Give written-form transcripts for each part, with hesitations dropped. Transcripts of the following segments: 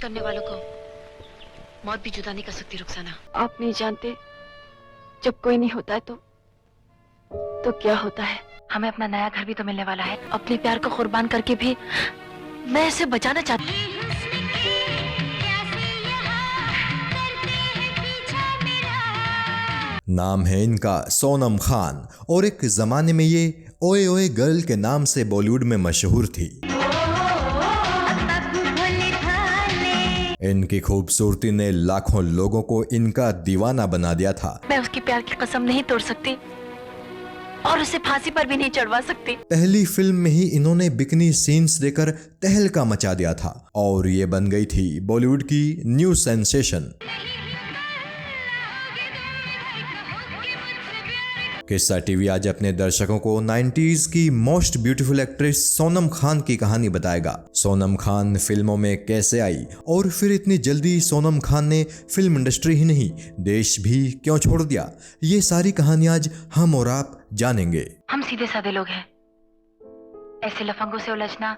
करने वालों को मौत भी जुदा नहीं कर सकती रुखसाना। आप नहीं जानते, जब कोई नहीं होता है तो क्या होता है। हमें अपना नया घर भी तो मिलने वाला है। अपने प्यार को कुर्बान करके भी मैं इसे बचाना चाहती हूँ। नाम है इनका सोनम खान और एक जमाने में ये ओए ओए गर्ल के नाम से बॉलीवुड में मशहूर थी। इनकी खूबसूरती ने लाखों लोगों को इनका दीवाना बना दिया था। मैं उसकी प्यार की कसम नहीं तोड़ सकती और उसे फांसी पर भी नहीं चढ़वा सकती। पहली फिल्म में ही इन्होंने बिकनी सीन्स देकर तहलका मचा दिया था और ये बन गई थी बॉलीवुड की न्यू सेंसेशन। किस्सा टीवी आज अपने दर्शकों को 90s की most beautiful actress Sonam Khan की कहानी बताएगा। सोनम खान फिल्मों में कैसे आई और फिर इतनी जल्दी सोनम खान ने फिल्म इंडस्ट्री ही नहीं देश भी क्यों छोड़ दिया, ये सारी कहानी आज हम और आप जानेंगे। हम सीधे साधे लोग हैं, ऐसे लफंगों से उलझना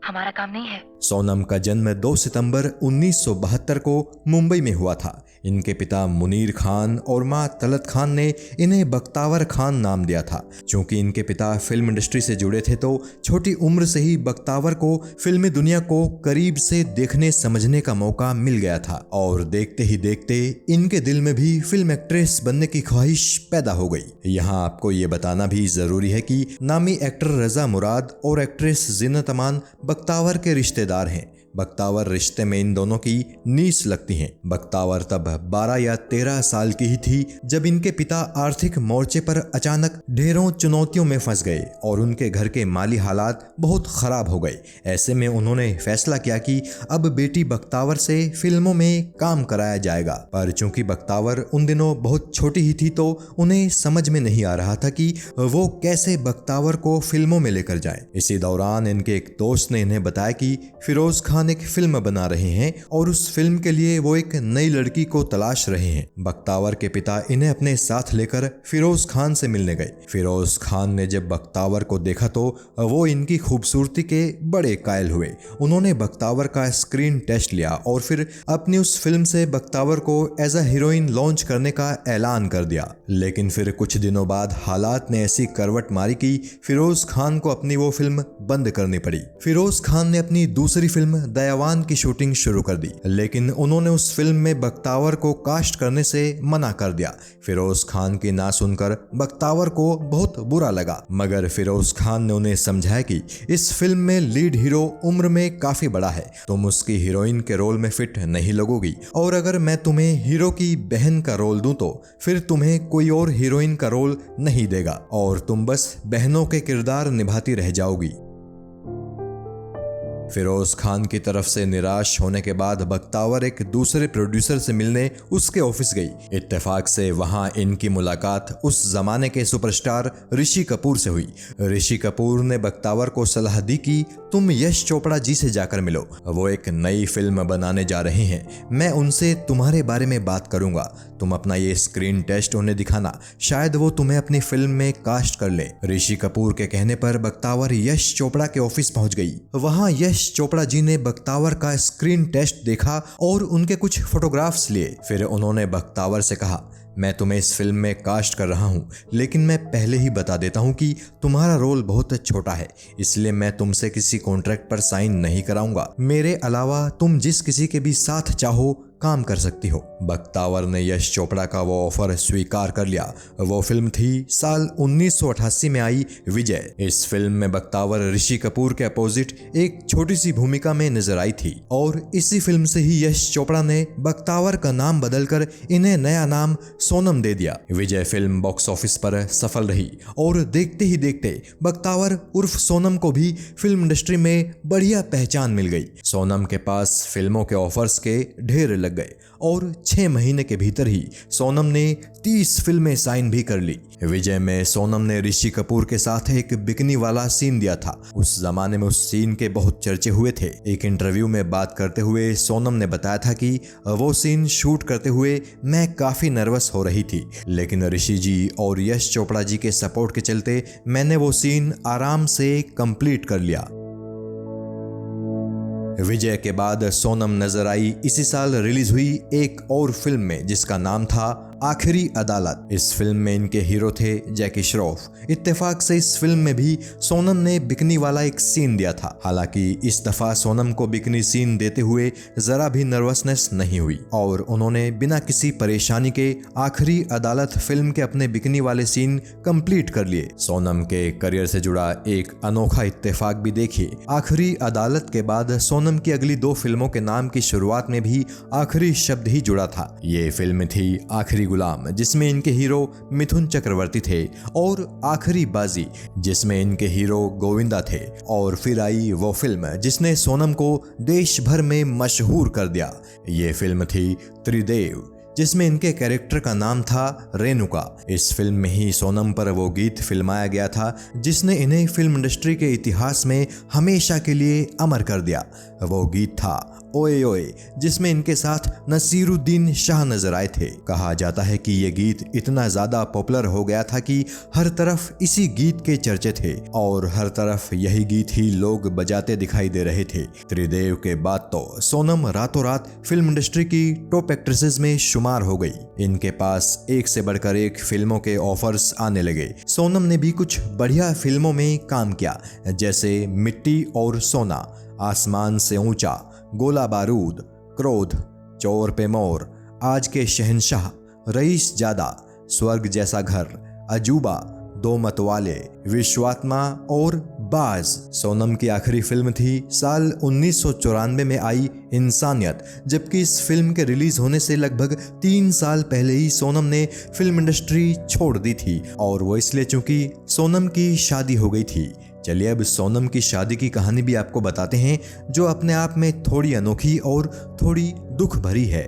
हमारा काम नहीं है। सोनम का जन्म 2 सितंबर 1972 को मुंबई में हुआ था। इनके पिता मुनीर खान और मां तलत खान ने इन्हें बख्तावर खान नाम दिया था। चूंकि इनके पिता फिल्म इंडस्ट्री से जुड़े थे तो छोटी उम्र से ही बख्तावर को फिल्मी दुनिया को करीब से देखने समझने का मौका मिल गया था और देखते ही देखते इनके दिल में भी फिल्म एक्ट्रेस बनने की ख्वाहिश पैदा हो गई। यहाँ आपको ये बताना भी जरूरी है कि नामी एक्टर रजा मुराद और एक्ट्रेस जीनत अमान बख्तावर के रिश्तेदार हैं। बख्तावर रिश्ते में इन दोनों की नीस लगती हैं। बख्तावर तब 12 या 13 साल की ही थी जब इनके पिता आर्थिक मोर्चे पर अचानक ढेरों चुनौतियों में फंस गए और उनके घर के माली हालात बहुत खराब हो गए। ऐसे में उन्होंने फैसला किया कि अब बेटी बख्तावर से फिल्मों में काम कराया जाएगा। पर चूंकि बख्तावर उन दिनों बहुत छोटी ही थी तो उन्हें समझ में नहीं आ रहा था कि वो कैसे बख्तावर को फिल्मों में लेकर जाए। इसी दौरान इनके एक दोस्त ने इन्हें बताया कि फिरोज खान एक फिल्म बना रहे हैं और उस फिल्म के लिए वो एक नई लड़की को तलाश रहे हैं। बख्तावर के पिता इन्हें अपने साथ लेकर फिरोज खान से मिलने गए। फिरोज खान ने जब बख्तावर को देखा तो वो इनकी खूबसूरती के बड़े कायल हुए। उन्होंने बख्तावर का स्क्रीन टेस्ट लिया और फिर अपनी उस फिल्म से बख्तावर को एज अ हीरोइन लॉन्च करने का ऐलान कर दिया। लेकिन फिर कुछ दिनों बाद हालात ने ऐसी करवट मारी कि फिरोज खान को अपनी वो फिल्म बंद करनी पड़ी। फिरोज खान ने अपनी दूसरी फिल्म दयावान की शूटिंग शुरू कर दी, लेकिन उन्होंने उस फिल्म में बख्तावर को कास्ट करने से मना कर दिया। फिरोज खान की ना सुनकर बख्तावर को बहुत बुरा लगा, मगर फिरोज खान ने उन्हें समझाया कि इस फिल्म में लीड हीरो उम्र में काफी बड़ा है, तुम उसकी हीरोइन के रोल में फिट नहीं लगोगी और अगर मैं तुम्हें हीरो की बहन का रोल दूं तो फिर तुम्हें कोई और हीरोइन का रोल नहीं देगा और तुम बस बहनों के किरदार निभाती रह जाओगी। फिरोज खान की तरफ से निराश होने के बाद बख्तावर एक दूसरे प्रोड्यूसर से मिलने उसके ऑफिस गई। इत्तेफाक से वहां इनकी मुलाकात उस जमाने के सुपरस्टार ऋषि कपूर से हुई। ऋषि कपूर ने बख्तावर को सलाह दी कि तुम यश चोपड़ा जी से जाकर मिलो, वो एक नई फिल्म बनाने जा रहे हैं, मैं उनसे तुम्हारे बारे में बात करूंगा, तुम अपना ये स्क्रीन टेस्ट उन्हें दिखाना, शायद वो तुम्हें अपनी फिल्म में कास्ट कर ले। ऋषि कपूर के कहने पर बख्तावर यश चोपड़ा के ऑफिस पहुंच गई। वहां यश चोपड़ा जी ने बख्तावर का स्क्रीन टेस्ट देखा और उनके कुछ फोटोग्राफ्स लिए। फिर उन्होंने बख्तावर से कहा, मैं तुम्हें इस फिल्म में कास्ट कर रहा हूं, लेकिन मैं पहले ही बता देता हूं कि तुम्हारा रोल बहुत छोटा है, इसलिए मैं तुमसे किसी कॉन्ट्रैक्ट पर साइन नहीं कराऊंगा। मेरे अलावा तुम जिस किसी के भी साथ चाहो काम कर सकती हो। बख्तावर ने यश चोपड़ा का वो ऑफर स्वीकार कर लिया। वो फिल्म थी साल 1988 में आई विजय। इस फिल्म में बख्तावर ऋषि कपूर के अपोजिट एक छोटी सी भूमिका में नजर आई थी और इसी फिल्म से ही यश चोपड़ा ने बख्तावर का नाम बदलकर इन्हें नया नाम सोनम दे दिया। विजय फिल्म बॉक्स ऑफिस पर सफल रही और देखते ही देखते बख्तावर उर्फ सोनम को भी फिल्म इंडस्ट्री में बढ़िया पहचान मिल गई। सोनम के पास फिल्मों के ऑफर्स के ढेर लग गए और 6 महीने के भीतर ही सोनम ने 30 फिल्में साइन भी कर ली। विजय में सोनम ने ऋषि कपूर के साथ एक बिकनी वाला सीन दिया था। उस जमाने में उस सीन के बहुत चर्चे हुए थे। एक इंटरव्यू में बात करते हुए सोनम ने बताया था कि वो सीन शूट करते हुए मैं काफी नर्वस हो रही थी, लेकिन ऋषि जी और यश चोपड़ा जी के सपोर्ट के चलते मैंने वो सीन आराम से कंप्लीट कर लिया। विजय के बाद सोनम नजर आई इसी साल रिलीज हुई एक और फिल्म में जिसका नाम था आखिरी अदालत। इस फिल्म में इनके हीरो थे जैकी श्रॉफ। इत्तेफाक से इस फिल्म में भी सोनम ने बिकनी वाला एक सीन दिया था। हालांकि इस दफा सोनम को बिकनी सीन देते हुए जरा भी नर्वसनेस नहीं हुई और उन्होंने बिना किसी परेशानी के आखिरी अदालत फिल्म के अपने बिकनी वाले सीन कंप्लीट कर लिए। सोनम के करियर से जुड़ा एक अनोखा इत्तेफाक भी देखिए। आखिरी अदालत के बाद सोनम की अगली 2 फिल्मों के नाम की शुरुआत में भी आखिरी शब्द ही जुड़ा था। ये फिल्म थी आखिरी गुलाम, जिसमें इनके हीरो मिथुन चक्रवर्ती थे, और आखिरी बाजी, जिसमें इनके हीरो गोविंदा थे। और फिर आई वो फिल्म जिसने सोनम को देश भर में मशहूर कर दिया। ये फिल्म थी त्रिदेव, जिसमें इनके कैरेक्टर का नाम था रेणुका। इस फिल्म में ही सोनम पर वो गीत फिल्माया गया था जिसने इन्हें फिल्म इंडस्ट्री के इतिहास में हमेशा के लिए अमर कर दिया। वो गीत था ओए ओए, जिसमें इनके साथ नसीरुद्दीन शाह नजर आए थे। कहा जाता है कि ये गीत इतना ज्यादा पॉपुलर हो गया था कि हर तरफ इसी गीत के चर्चे थे और हर तरफ यही गीत ही लोग बजाते दिखाई दे रहे थे। त्रिदेव के बाद तो सोनम रातों रात फिल्म इंडस्ट्री की टॉप एक्ट्रेसेस में शुमार हो गई। इनके पास एक से बढ़कर एक फिल्मों के ऑफर्स आने लगे। सोनम ने भी कुछ बढ़िया फिल्मों में काम किया, जैसे मिट्टी और सोना, आसमान से ऊंचा, गोला बारूद, क्रोध, चोर पे मोर, आज के शहंशाह, रईस जादा, स्वर्ग जैसा घर, अजूबा, 2 मतवाले, विश्वात्मा और बाज। सोनम की आखिरी फिल्म थी साल 1994 में आई इंसानियत, जबकि इस फिल्म के रिलीज होने से लगभग 3 साल पहले ही सोनम ने फिल्म इंडस्ट्री छोड़ दी थी, और वो इसलिए चूंकि सोनम की शादी हो गई थी। चलिए अब सोनम की शादी की कहानी भी आपको बताते हैं, जो अपने आप में थोड़ी अनोखी और थोड़ी दुख भरी है।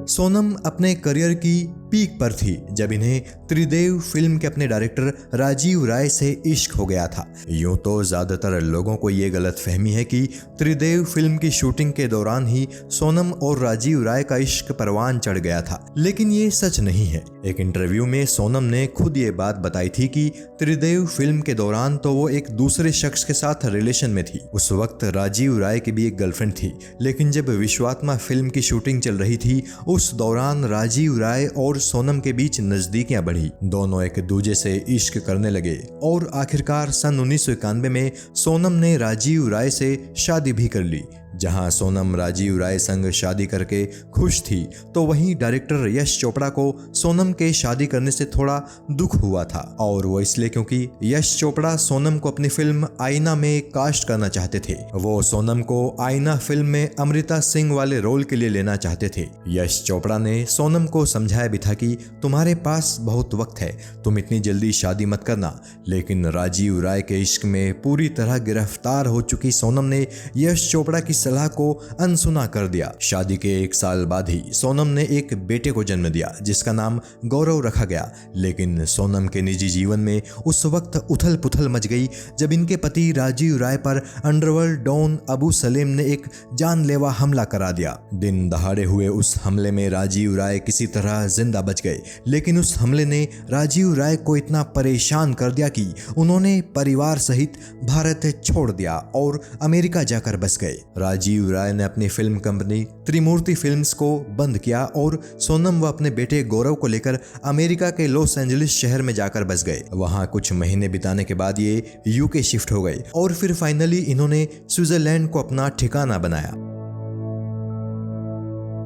सोनम अपने करियर की पीक पर थी जब इन्हें त्रिदेव फिल्म के अपने डायरेक्टर राजीव राय से इश्क हो गया था। यूं तो ज्यादातर लोगों को ये गलत फहमी है कि त्रिदेव फिल्म की शूटिंग के दौरान ही सोनम और राजीव राय का इश्क परवान चढ़ गया था, लेकिन ये सच नहीं है। एक इंटरव्यू में सोनम ने खुद ये बात बताई थी कि त्रिदेव फिल्म के दौरान तो वो एक दूसरे शख्स के साथ रिलेशन में थी। उस वक्त राजीव राय की भी एक गर्लफ्रेंड थी, लेकिन जब विश्वात्मा फिल्म की शूटिंग चल रही थी उस दौरान राजीव राय और सोनम के बीच नजदीकियां बढ़ी। दोनों एक दूजे से इश्क करने लगे और आखिरकार सन 1991 में सोनम ने राजीव राय से शादी भी कर ली। जहां सोनम राजीव राय संग शादी करके खुश थी, तो वहीं डायरेक्टर यश चोपड़ा को सोनम के शादी करने से थोड़ा दुख हुआ था, और वो इसलिए क्योंकि यश चोपड़ा सोनम को अपनी फिल्म आईना में कास्ट करना चाहते थे। वो सोनम को आईना फिल्म में अमृता सिंह वाले रोल के लिए लेना चाहते थे। यश चोपड़ा ने सोनम को समझाया भी था कि तुम्हारे पास बहुत वक्त है, तुम इतनी जल्दी शादी मत करना। लेकिन राजीव राय के इश्क में पूरी तरह गिरफ्तार हो चुकी सोनम ने यश चोपड़ा की सलाह को अनसुना कर दिया। शादी के 1 साल बाद ही सोनम ने एक बेटे को जन्म दिया जिसका नाम गौरव रखा गया। लेकिन सोनम के निजी जीवन में उस वक्त उथल पुथल मच गई जब इनके पति राजीव राय पर अंडरवर्ल्ड डॉन अबू सलेम ने एक जानलेवा हमला करा दिया। दिन दहाड़े हुए उस हमले में राजीव राय किसी तरह जिंदा बच गए, लेकिन उस हमले ने राजीव राय को इतना परेशान कर दिया कि उन्होंने परिवार सहित भारत छोड़ दिया और अमेरिका जाकर बस गए। राजीव राय ने अपनी फिल्म कंपनी त्रिमूर्ति फिल्म्स को बंद किया और सोनम व अपने बेटे गौरव को लेकर अमेरिका के लॉस एंजलिस शहर में जाकर बस गए। वहां कुछ महीने बिताने के बाद ये यूके शिफ्ट हो गए और फिर फाइनली इन्होंने स्विट्जरलैंड को अपना ठिकाना बनाया।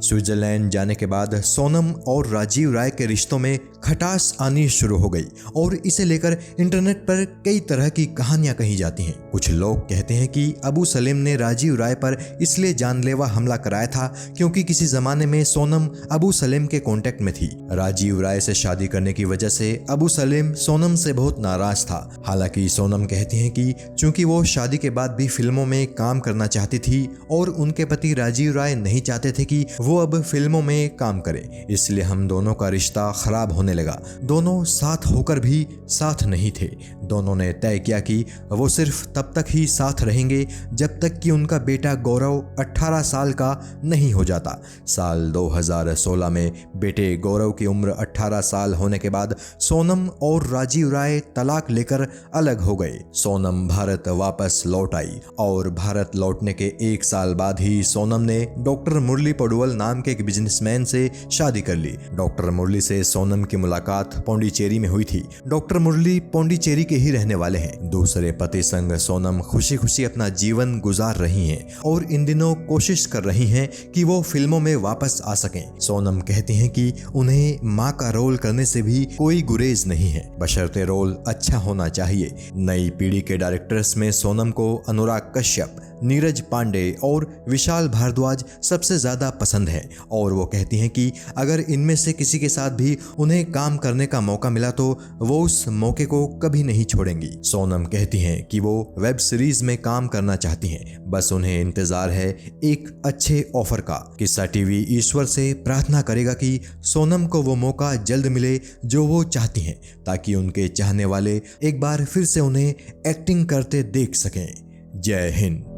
स्विट्जरलैंड जाने के बाद सोनम और राजीव राय के रिश्तों में खटास आनी शुरू हो गई और इसे लेकर इंटरनेट पर कई तरह की कहानियां कही जाती हैं। कुछ लोग कहते हैं कि अबू सलेम ने राजीव राय पर इसलिए जानलेवा हमला कराया था क्योंकि किसी जमाने में सोनम अबू सलेम के कांटेक्ट में थी। राजीव राय से शादी करने की वजह से अबू सलेम सोनम से बहुत नाराज था। हालांकि सोनम कहती हैं कि चूंकि वो शादी के बाद भी फिल्मों में काम करना चाहती थी और उनके पति राजीव राय नहीं चाहते थे कि वो वो अब फिल्मों में काम करे, इसलिए हम दोनों का रिश्ता खराब होने लगा। दोनों साथ होकर भी साथ नहीं थे। दोनों ने तय किया कि वो सिर्फ तब तक ही साथ रहेंगे जब तक कि उनका बेटा गौरव 18 साल का नहीं हो जाता। साल 2016 में बेटे गौरव की उम्र 18 साल होने के बाद सोनम और राजीव राय तलाक लेकर अलग हो गए। सोनम भारत वापस लौट आई और भारत लौटने के 1 साल बाद ही सोनम ने डॉक्टर मुरली पडुवल नाम के एक बिजनेसमैन से शादी कर ली। डॉक्टर मुरली से सोनम की मुलाकात पौंडीचेरी में हुई थी। डॉक्टर मुरली पौंडीचेरी के ही रहने वाले हैं। दूसरे पति संग सोनम खुशी खुशी अपना जीवन गुजार रही हैं और इन दिनों कोशिश कर रही हैं कि वो फिल्मों में वापस आ सकें। सोनम कहती हैं कि उन्हें माँ का रोल करने से भी कोई गुरेज नहीं है, बशर्ते रोल अच्छा होना चाहिए। नई पीढ़ी के डायरेक्टर्स में सोनम को अनुराग कश्यप, नीरज पांडे और विशाल भारद्वाज सबसे ज्यादा पसंद है और वो कहती हैं कि अगर इनमें से किसी के साथ भी उन्हें काम करने का मौका मिला तो वो उस मौके को कभी नहीं छोड़ेंगी। सोनम कहती हैं कि वो वेब सीरीज में काम करना चाहती हैं, बस उन्हें इंतजार है एक अच्छे ऑफर का। किस्सा टीवी ईश्वर से प्रार्थना करेगा कि सोनम को वो मौका जल्द मिले जो वो चाहती हैं, ताकि उनके चाहने वाले एक बार फिर से उन्हें एक्टिंग करते देख सकें। जय हिंद।